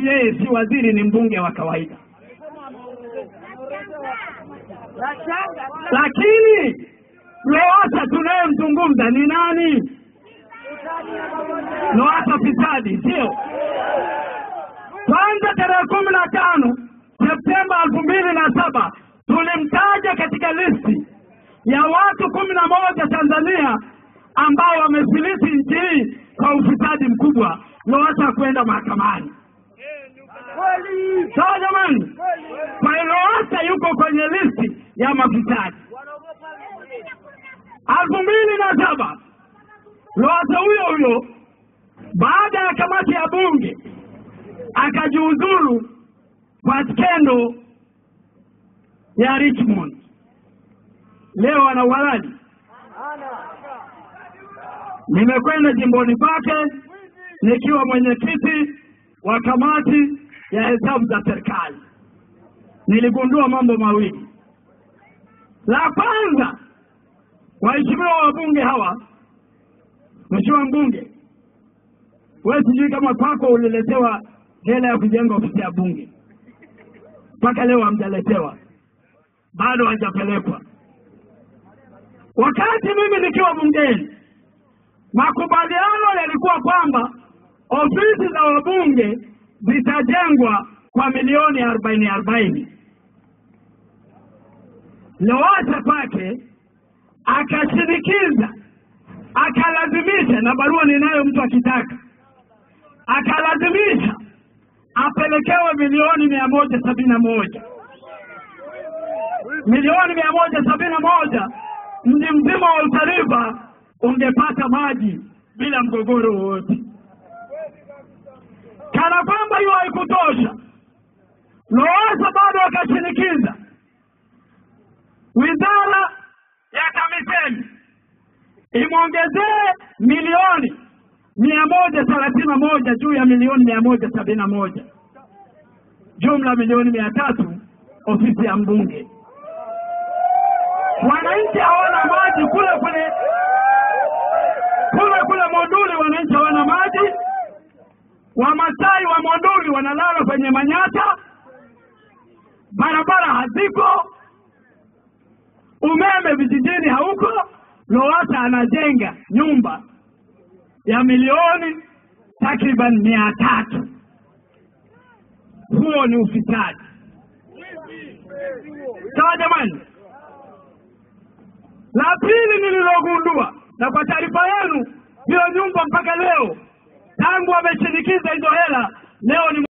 yeye si waziri, ni mbunge wa kawaida. Lakini Lowassa tunayemzungumza ni nani? Lowassa fisadi, sio? Kwanza tarehe 15 Septemba 2007 tulimtaja katika listi ya watu 11 Tanzania ambao wamefilisi nchi hii kwa ufisadi mkubwa. Lowassa kwenda mahakamani. Sawa jamani? Kwa hiyo Lowassa yuko kwenye listi ya mafisadi. 2007 Lowassa huyo baada ya kamati ya bunge akajiuzuru kwa skendo ya Richmond. Leo ana uhalali. Nimekwenda jimboni pake nikiwa mwenyekiti wa kamati ya hesabu za serikali. Niligundua mambo mawili. La kwanza, waheshimiwa wabunge hawa, mheshimiwa mbunge, wewe sijui kama kwako uliletewa hela ya kujenga ofisi ya bunge. Mpaka leo hamjaletewa. Bado hajapelekwa. Wakati mimi nikiwa bungeni, makubaliano yalikuwa kwamba ofisi za wabunge zitajengwa kwa milioni 40. Lowassa kwake akashinikiza, akalazimisha, na barua ninayo mtu akitaka, akalazimisha apelekewe milioni 171. Milioni 171, mji mzima wa Utsariva ungepata maji bila mgogoro wowote. Kana kwamba hiyo haikutosha, Lowassa bado akashinikiza wizara ya TAMISEMI imuongezee milioni 131 juu ya milioni 171. Jumla milioni 300 ofisi ya mbunge. Wananchi hawana maji kule Monduli, wananchi hawana maji. Wamasai wa Monduli wanalala kwenye manyata. Barabara haziko. Umeme vijijini hauko. Lowassa anajenga nyumba ya milioni takriban 300. Huo ni ufisadi. Sawa jamani? La pili nililogundua, na kwa taarifa yenu, hiyo nyumba mpaka leo tangu wameshinikiza hizo hela, leo ni